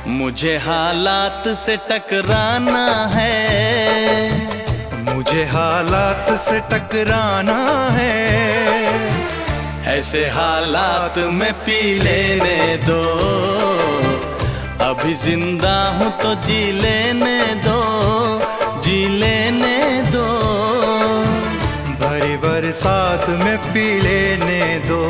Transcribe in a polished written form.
मुझे हालात से टकराना है, मुझे हालात से टकराना है। ऐसे हालात में पी लेने दो, अभी जिंदा हूँ तो जी लेने दो, जी लेने दो। भरी बरसात में पी लेने दो।